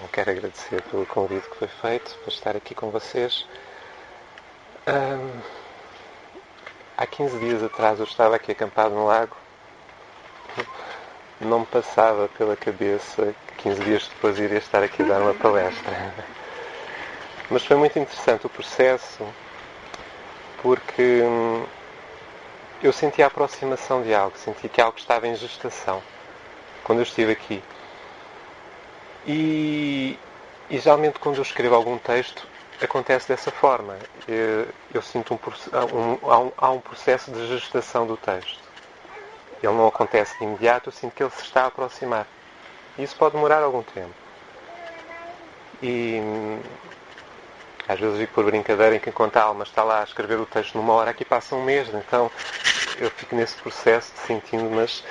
Eu quero agradecer pelo convite que foi feito para estar aqui com vocês. Há 15 dias atrás eu estava aqui acampado no lago. Não me passava pela cabeça que 15 dias depois iria estar aqui a dar uma palestra. Mas foi muito interessante o processo, porque eu senti a aproximação de algo, senti que algo estava em gestação quando eu estive aqui. E geralmente quando eu escrevo algum texto acontece dessa forma. Eu sinto há um processo de gestação do texto. Ele não acontece de imediato, eu sinto que ele se está a aproximar. E isso pode demorar algum tempo. E às vezes digo por brincadeira em que enquanto a alma está lá a escrever o texto numa hora, aqui passa um mês, então eu fico nesse processo de sentindo, mas...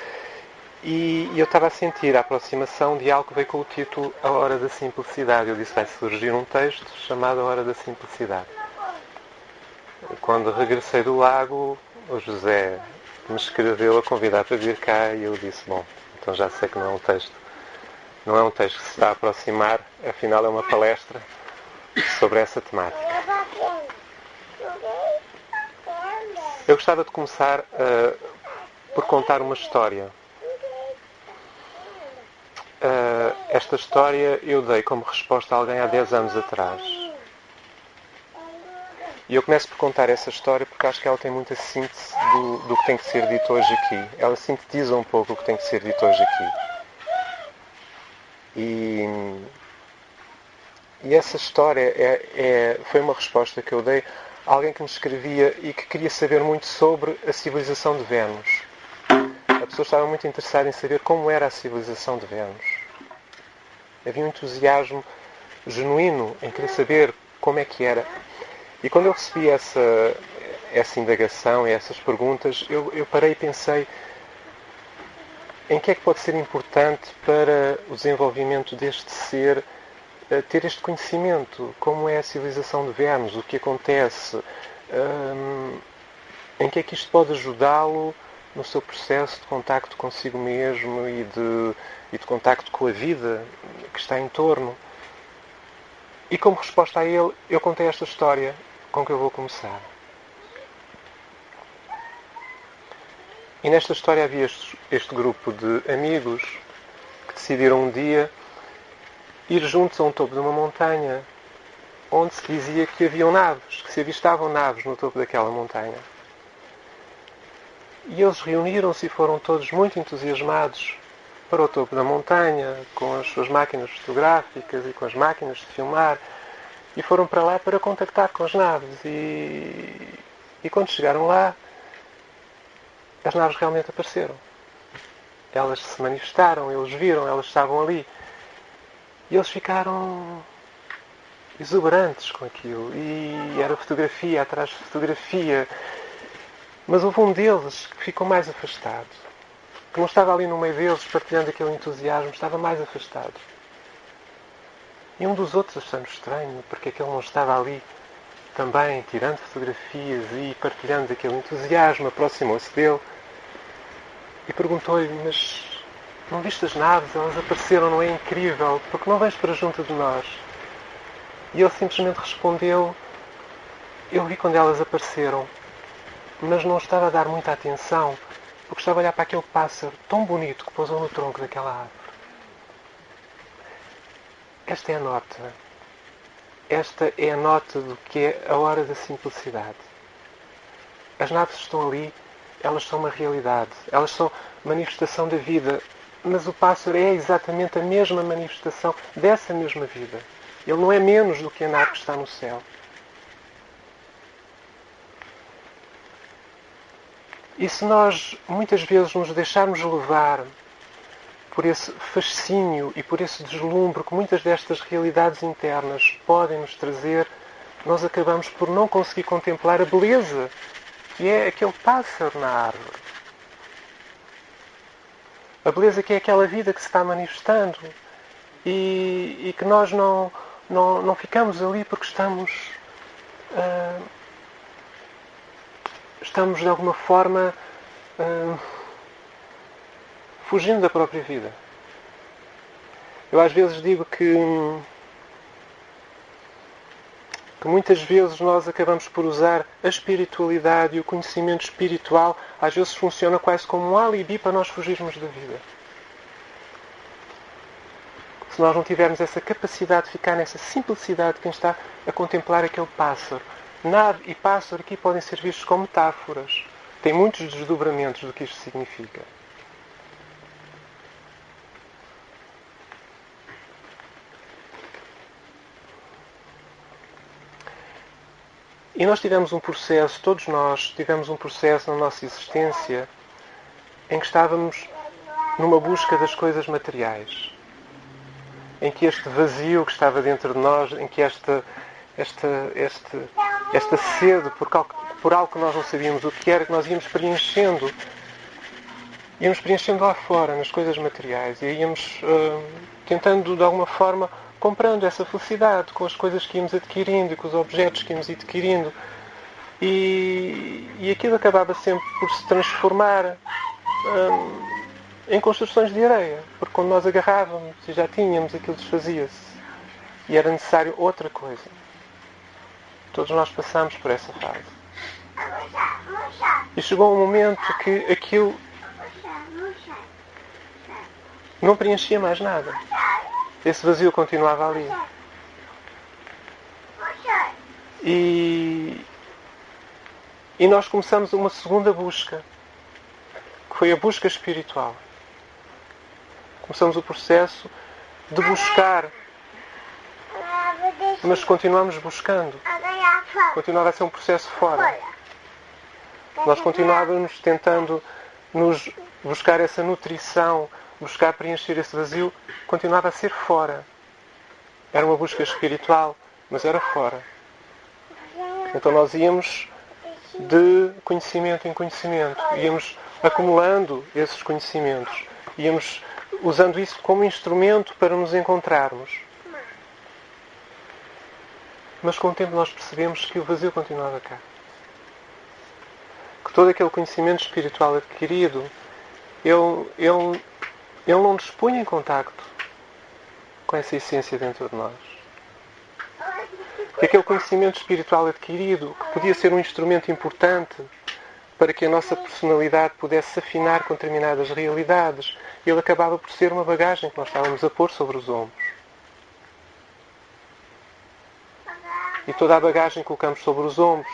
E eu estava a sentir a aproximação de algo que veio com o título A Hora da Simplicidade. Eu disse, vai surgir um texto chamado A Hora da Simplicidade. Quando regressei do lago, o José me escreveu a convidar para vir cá e eu disse, bom, então já sei que não é um texto. Não é um texto que se está a aproximar, afinal é uma palestra sobre essa temática. Eu gostava de começar por contar uma história. Esta história eu dei como resposta a alguém há 10 anos atrás. E eu começo por contar essa história porque acho que ela tem muita síntese do que tem que ser dito hoje aqui. Ela sintetiza um pouco o que tem que ser dito hoje aqui. E essa história foi uma resposta que eu dei a alguém que me escrevia e que queria saber muito sobre a civilização de Vênus. A pessoa estava muito interessada em saber como era a civilização de Vênus. Havia um entusiasmo genuíno em querer saber como é que era. E quando eu recebi essa indagação e essas perguntas, eu parei e pensei em que é que pode ser importante para o desenvolvimento deste ser ter este conhecimento, como é a civilização de Vênus, o que acontece, em que é que isto pode ajudá-lo no seu processo de contacto consigo mesmo e de contacto com a vida que está em torno. E como resposta a ele, eu contei esta história com que eu vou começar. E nesta história havia este grupo de amigos que decidiram um dia ir juntos a um topo de uma montanha onde se dizia que haviam naves, que se avistavam naves no topo daquela montanha. E eles reuniram-se e foram todos muito entusiasmados para o topo da montanha, com as suas máquinas fotográficas e com as máquinas de filmar, e foram para lá para contactar com as naves. E quando chegaram lá, as naves realmente apareceram. Elas se manifestaram, eles viram, elas estavam ali. E eles ficaram exuberantes com aquilo. E era fotografia atrás de fotografia. Mas houve um deles que ficou mais afastado. Que não estava ali no meio deles partilhando aquele entusiasmo, estava mais afastado. E um dos outros, achando estranho, porque aquele não estava ali também tirando fotografias e partilhando aquele entusiasmo, aproximou-se dele e perguntou-lhe, mas não viste as naves? Elas apareceram, não é incrível? Porque não vens para junto de nós? E ele simplesmente respondeu, eu vi quando elas apareceram, mas não estava a dar muita atenção, porque estava a olhar para aquele pássaro tão bonito que pousou no tronco daquela árvore. Esta é a nota. Esta é a nota do que é a hora da simplicidade. As naves estão ali, elas são uma realidade, elas são manifestação da vida, mas o pássaro é exatamente a mesma manifestação dessa mesma vida. Ele não é menos do que a nave que está no céu. E se nós muitas vezes nos deixarmos levar por esse fascínio e por esse deslumbre que muitas destas realidades internas podem nos trazer, nós acabamos por não conseguir contemplar a beleza que é aquele pássaro na árvore. A beleza que é aquela vida que se está manifestando e que nós não ficamos ali porque estamos de alguma forma fugindo da própria vida. Eu às vezes digo que muitas vezes nós acabamos por usar a espiritualidade e o conhecimento espiritual, às vezes funciona quase como um alibi para nós fugirmos da vida. Se nós não tivermos essa capacidade de ficar nessa simplicidade de quem está a contemplar aquele pássaro. Nave e pássaro aqui podem ser vistos como metáforas. Tem muitos desdobramentos do que isto significa. E nós tivemos um processo, todos nós tivemos um processo na nossa existência em que estávamos numa busca das coisas materiais. Em que este vazio que estava dentro de nós, em que esta sede por algo que nós não sabíamos o que era, que nós íamos preenchendo lá fora, nas coisas materiais. E íamos tentando, de alguma forma, comprando essa felicidade com as coisas que íamos adquirindo e com os objetos que íamos adquirindo. E aquilo acabava sempre por se transformar em construções de areia. Porque quando nós agarrávamos e já tínhamos, aquilo desfazia-se. E era necessário outra coisa. Todos nós passamos por essa fase. E chegou um momento que aquilo não preenchia mais nada. Esse vazio continuava ali. E nós começamos uma segunda busca, que foi a busca espiritual. Começamos o processo de buscar, mas continuamos buscando. Continuava a ser um processo fora. Nós continuávamos tentando nos buscar essa nutrição, buscar preencher esse vazio, continuava a ser fora. Era uma busca espiritual, mas era fora. Então nós íamos de conhecimento em conhecimento, íamos acumulando esses conhecimentos, íamos usando isso como instrumento para nos encontrarmos. Mas com o tempo nós percebemos que o vazio continuava cá. Que todo aquele conhecimento espiritual adquirido, ele não nos punha em contacto com essa essência dentro de nós. Que aquele conhecimento espiritual adquirido, que podia ser um instrumento importante para que a nossa personalidade pudesse afinar com determinadas realidades, ele acabava por ser uma bagagem que nós estávamos a pôr sobre os ombros. E toda a bagagem que colocamos sobre os ombros,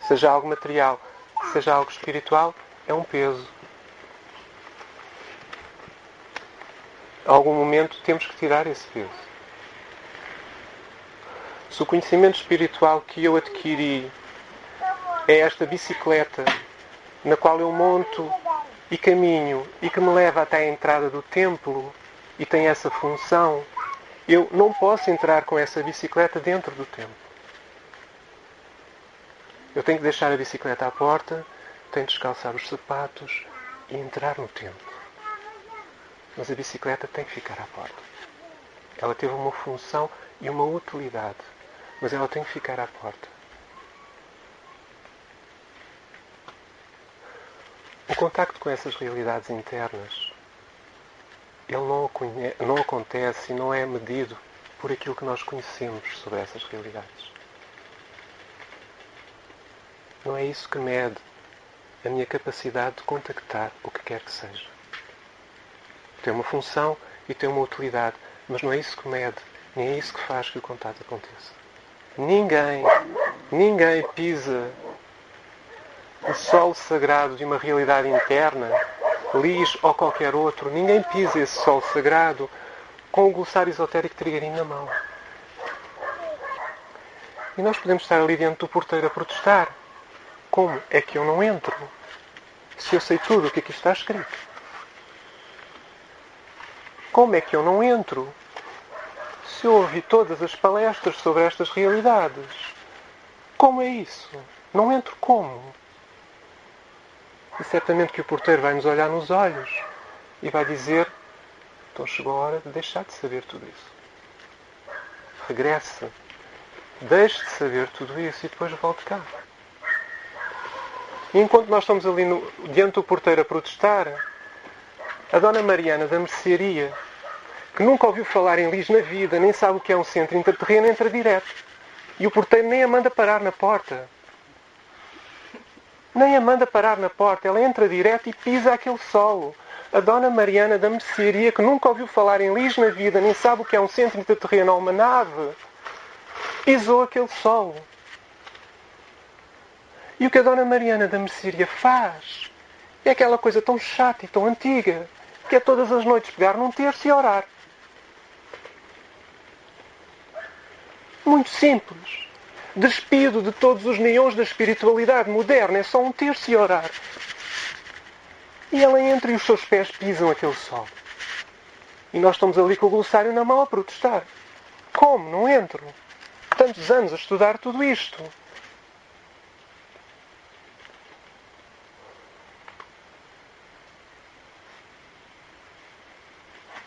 seja algo material, seja algo espiritual, é um peso. A algum momento temos que tirar esse peso. Se o conhecimento espiritual que eu adquiri é esta bicicleta na qual eu monto e caminho e que me leva até a entrada do templo e tem essa função, eu não posso entrar com essa bicicleta dentro do templo. Eu tenho que deixar a bicicleta à porta, tenho de descalçar os sapatos e entrar no templo. Mas a bicicleta tem que ficar à porta. Ela teve uma função e uma utilidade, mas ela tem que ficar à porta. O contacto com essas realidades internas, ele não acontece e não é medido por aquilo que nós conhecemos sobre essas realidades. Não é isso que mede a minha capacidade de contactar o que quer que seja. Tem uma função e tem uma utilidade, mas não é isso que mede, nem é isso que faz que o contato aconteça. Ninguém pisa o solo sagrado de uma realidade interna, Lis ou qualquer outro, ninguém pisa esse solo sagrado com o glossário esotérico Trigarim na mão. E nós podemos estar ali dentro do porteiro a protestar. Como é que eu não entro? Se eu sei tudo o que aqui está escrito. Como é que eu não entro? Se eu ouvi todas as palestras sobre estas realidades. Como é isso? Não entro como? E certamente que o porteiro vai nos olhar nos olhos e vai dizer: então chegou a hora de deixar de saber tudo isso. Regressa. Deixe de saber tudo isso e depois volte cá. E enquanto nós estamos ali diante do porteiro a protestar, a Dona Mariana da Mercearia, que que nunca ouviu falar em lis na vida, nem sabe o que é um centro interterreno, entra direto. E o porteiro nem a manda parar na porta. Nem a manda parar na porta. Ela entra direto e pisa aquele solo. A Dona Mariana da Mercearia, que nunca ouviu falar em lis na vida, nem sabe o que é um centro interterreno ou uma nave, pisou aquele solo. E o que a Dona Mariana da Mercearia faz é aquela coisa tão chata e tão antiga, que é todas as noites pegar num terço e orar. Muito simples. Despido de todos os neons da espiritualidade moderna. É só um terço e orar. E ela entra e os seus pés pisam aquele solo. E nós estamos ali com o glossário na mão a protestar. Como? Não entro. Tantos anos a estudar tudo isto.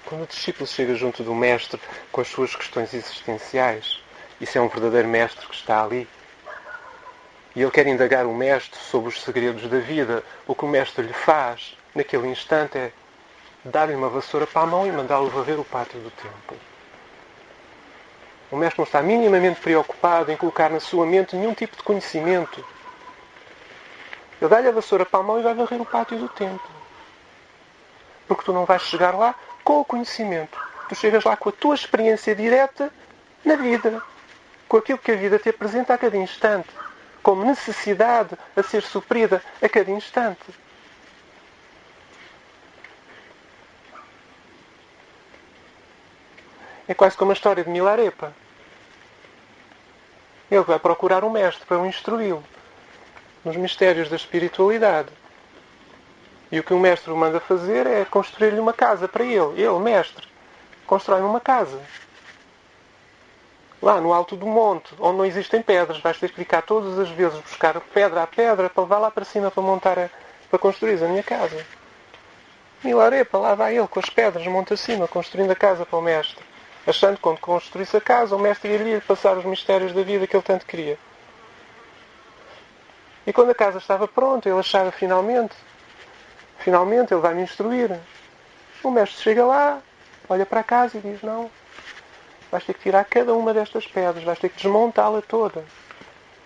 Quando o discípulo chega junto do mestre com as suas questões existenciais, isso é um verdadeiro mestre que está ali. E ele quer indagar o mestre sobre os segredos da vida. O que o mestre lhe faz, naquele instante, é dar-lhe uma vassoura para a mão e mandá-lo varrer o pátio do templo. O mestre não está minimamente preocupado em colocar na sua mente nenhum tipo de conhecimento. Ele dá-lhe a vassoura para a mão e vai varrer o pátio do templo. Porque tu não vais chegar lá com o conhecimento. Tu chegas lá com a tua experiência direta na vida. Com aquilo que a vida te apresenta a cada instante. Como necessidade a ser suprida a cada instante. É quase como a história de Milarepa. Ele vai procurar um mestre para o instruí-lo nos mistérios da espiritualidade. E o que o mestre o manda fazer é construir-lhe uma casa para ele. Ele, mestre, constrói-me uma casa. Lá no alto do monte, onde não existem pedras, vais ter que ficar todas as vezes buscar pedra a pedra para levar lá para cima para construir a minha casa. Milarepa, lá vai ele com as pedras, monte acima, construindo a casa para o mestre. Achando que quando construísse a casa, o mestre iria lhe passar os mistérios da vida que ele tanto queria. E quando a casa estava pronta, ele achava finalmente ele vai me instruir. O mestre chega lá, olha para a casa e diz, não, vais ter que tirar cada uma destas pedras, vais ter que desmontá-la toda.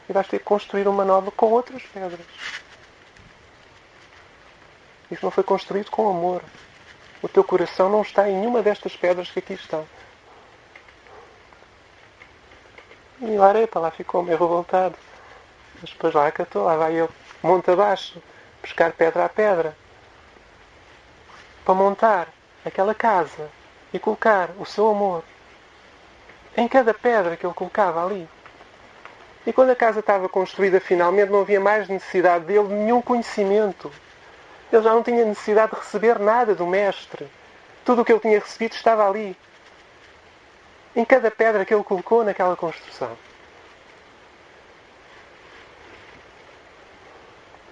E vais ter que construir uma nova com outras pedras. Isso não foi construído com amor. O teu coração não está em nenhuma destas pedras que aqui estão. E o Arepa lá ficou meio revoltado. Mas depois lá acatou, lá vai ele, monte abaixo, buscar pedra a pedra. Para montar aquela casa e colocar o seu amor em cada pedra que ele colocava ali. E quando a casa estava construída finalmente, não havia mais necessidade dele de nenhum conhecimento. Ele já não tinha necessidade de receber nada do mestre. Tudo o que ele tinha recebido estava ali. Em cada pedra que ele colocou naquela construção.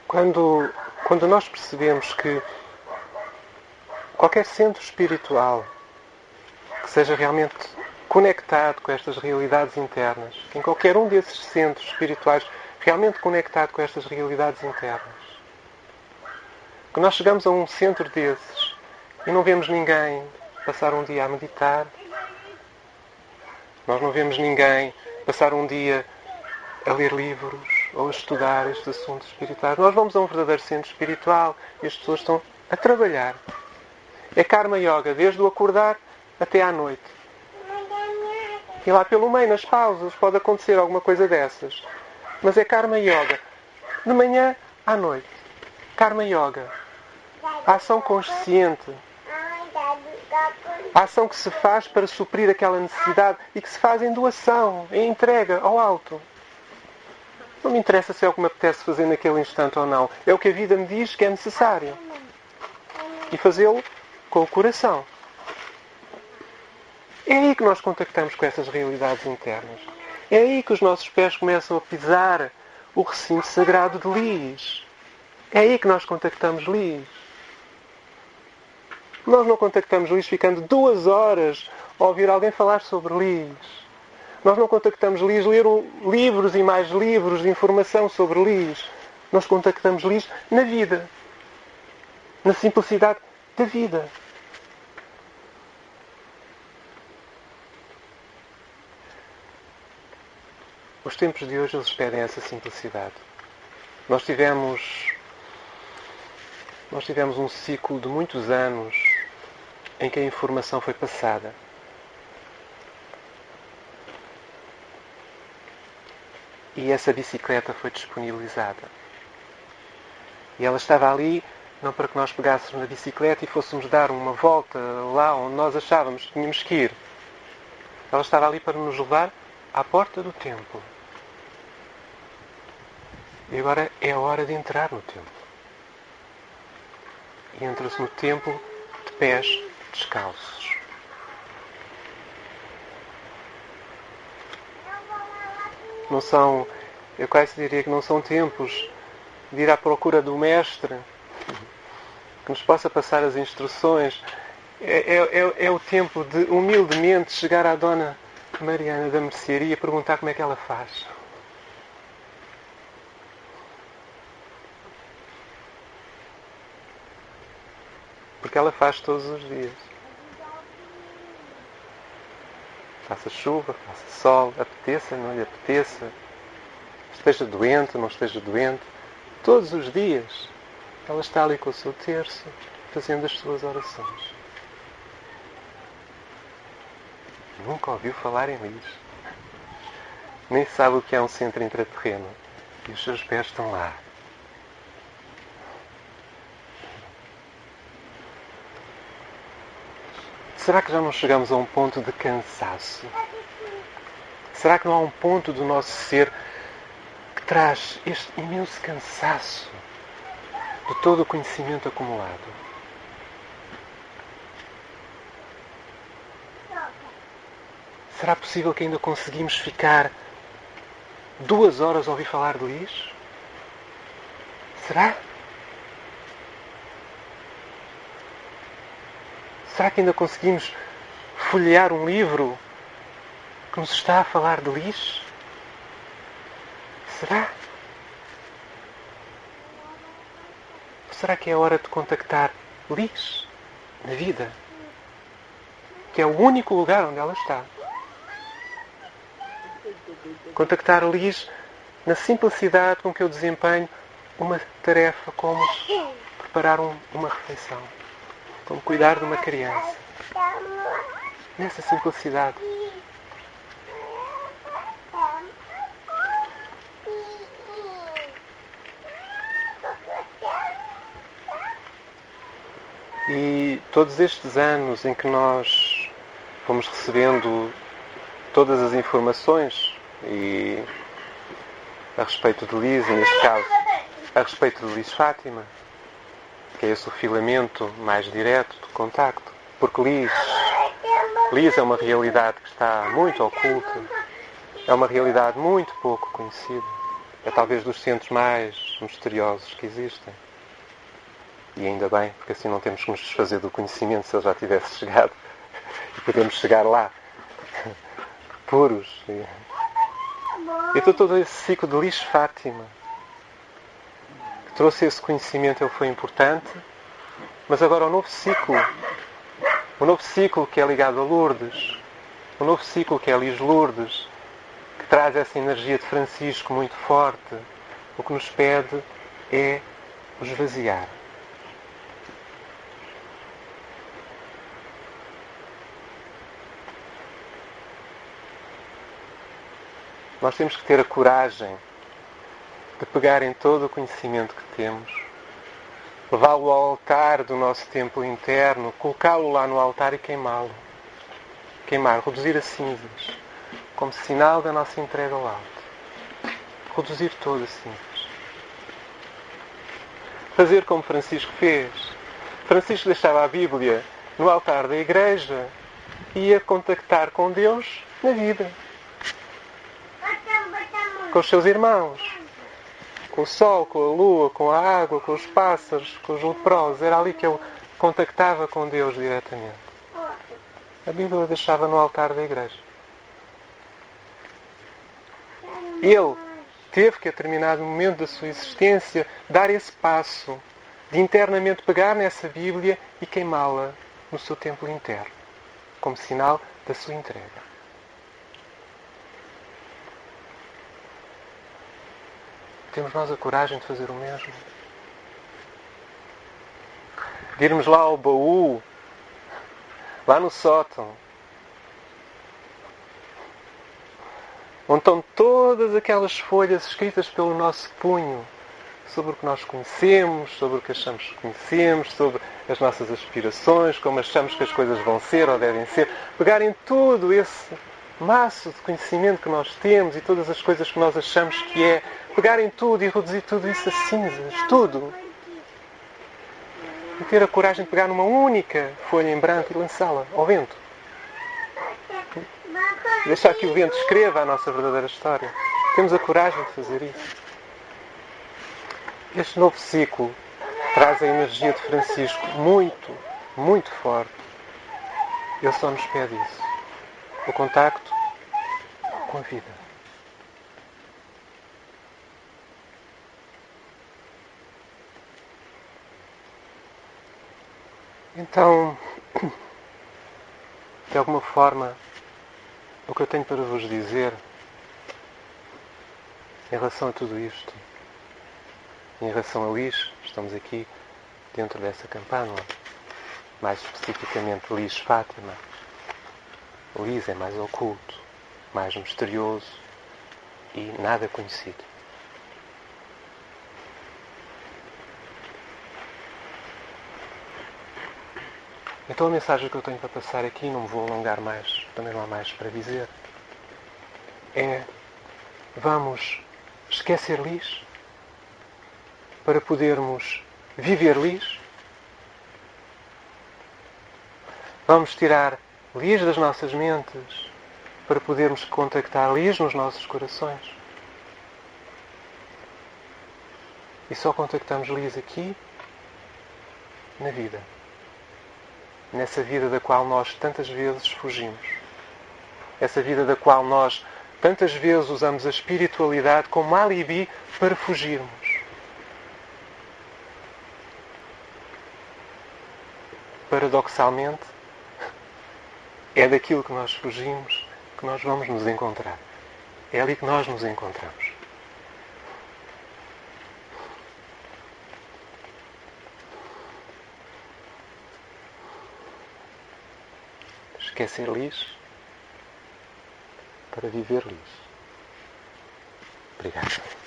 Quando nós percebemos que qualquer centro espiritual que seja realmente conectado com estas realidades internas, em qualquer um desses centros espirituais realmente conectado com estas realidades internas, que nós chegamos a um centro desses e não vemos ninguém passar um dia a meditar, nós não vemos ninguém passar um dia a ler livros ou a estudar estes assuntos espirituais. Nós vamos a um verdadeiro centro espiritual e as pessoas estão a trabalhar. É Karma Yoga, desde o acordar até à noite. E lá pelo meio, nas pausas, pode acontecer alguma coisa dessas. Mas é Karma Yoga. De manhã à noite. Karma Yoga. A ação consciente. A ação que se faz para suprir aquela necessidade e que se faz em doação, em entrega ao alto. Não me interessa se é o que me apetece fazer naquele instante ou não. É o que a vida me diz que é necessário. E fazê-lo com o coração. É aí que nós contactamos com essas realidades internas. É aí que os nossos pés começam a pisar o recinto sagrado de Lis. É aí que nós contactamos Lis. Nós não contactamos Lis ficando 2 horas a ouvir alguém falar sobre Lis. Nós não contactamos Lis ler livros e mais livros de informação sobre Lis. Nós contactamos Lis na vida. Na simplicidade da vida. Os tempos de hoje, eles pedem essa simplicidade. Nós tivemos um ciclo de muitos anos em que a informação foi passada. E essa bicicleta foi disponibilizada. E ela estava ali, não para que nós pegássemos na bicicleta e fôssemos dar uma volta lá onde nós achávamos que tínhamos que ir. Ela estava ali para nos levar à porta do templo. E agora é a hora de entrar no templo. E entra-se no templo de pés descalços. Não são, eu quase diria que não são tempos de ir à procura do mestre, que nos possa passar as instruções. É o tempo de humildemente chegar à Dona Mariana da Mercearia e perguntar como é que ela faz. Porque ela faz todos os dias. Faça chuva, faça sol, apeteça, não lhe apeteça, esteja doente, não esteja doente, todos os dias ela está ali com o seu terço, fazendo as suas orações. Nunca ouviu falar em Lis. Nem sabe o que é um centro intraterreno. E os seus pés estão lá. Será que já não chegamos a um ponto de cansaço? Será que não há um ponto do nosso ser que traz este imenso cansaço de todo o conhecimento acumulado? Será possível que ainda conseguimos ficar 2 horas a ouvir falar de Lis? Será? Será que ainda conseguimos folhear um livro que nos está a falar de Lis? Será? Ou será que é hora de contactar Lis na vida? Que é o único lugar onde ela está. Contactar Lis na simplicidade com que eu desempenho uma tarefa como preparar uma refeição. Como cuidar de uma criança. Nessa simplicidade. E todos estes anos em que nós fomos recebendo todas as informações e a respeito de Lis, e neste caso a respeito de Lis Fátima, que é esse o filamento mais direto do contacto, porque Lis é uma realidade que está muito oculta, é uma realidade muito pouco conhecida, é talvez dos centros mais misteriosos que existem. E ainda bem, porque assim não temos que nos desfazer do conhecimento se ele já tivesse chegado e podemos chegar lá puros. Então todo esse ciclo de Lis Fátima que trouxe esse conhecimento, ele foi importante, mas agora o novo ciclo que é ligado a Lourdes, o novo ciclo que é Lis Lourdes, que traz essa energia de Francisco muito forte, o que nos pede é o esvaziar. Nós temos que ter a coragem de pegar em todo o conhecimento que temos, levá-lo ao altar do nosso templo interno, colocá-lo lá no altar e queimá-lo. Queimar, reduzir a cinzas, como sinal da nossa entrega ao alto. Reduzir todo a cinzas. Fazer como Francisco fez. Francisco deixava a Bíblia no altar da igreja e ia contactar com Deus na vida. Com os seus irmãos. Com o sol, com a lua, com a água, com os pássaros, com os leprosos. Era ali que ele contactava com Deus diretamente. A Bíblia a deixava no altar da igreja. Ele teve que, a determinado momento da sua existência, dar esse passo de internamente pegar nessa Bíblia e queimá-la no seu templo interno, como sinal da sua entrega. Temos nós a coragem de fazer o mesmo? De irmos lá ao baú, lá no sótão, onde estão todas aquelas folhas escritas pelo nosso punho, sobre o que nós conhecemos, sobre o que achamos que conhecemos, sobre as nossas aspirações, como achamos que as coisas vão ser ou devem ser. Pegarem tudo esse maço de conhecimento que nós temos e todas as coisas que nós achamos que é, pegarem tudo e reduzir tudo isso a cinzas, tudo. E ter a coragem de pegar numa única folha em branco e lançá-la ao vento. Deixar que o vento escreva a nossa verdadeira história. Temos a coragem de fazer isso. Este novo ciclo traz a energia de Francisco muito, muito forte. Ele só nos pede isso. O contacto com a vida. Então, de alguma forma, o que eu tenho para vos dizer em relação a tudo isto, em relação a Lis, estamos aqui dentro dessa campana, mais especificamente Lis Fátima. Lis é mais oculto, mais misterioso e nada conhecido. Então a mensagem que eu tenho para passar aqui, não me vou alongar mais, também não há mais para dizer, é: vamos esquecer Lis para podermos viver Lis. Vamos tirar Lis das nossas mentes para podermos contactar Lis nos nossos corações. E só contactamos Lis aqui, na vida. Nessa vida da qual nós tantas vezes fugimos. Essa vida da qual nós tantas vezes usamos a espiritualidade como alibi para fugirmos. Paradoxalmente, é daquilo que nós fugimos que nós vamos nos encontrar. É ali que nós nos encontramos. Esquecer Lis para viver Lis. Obrigado.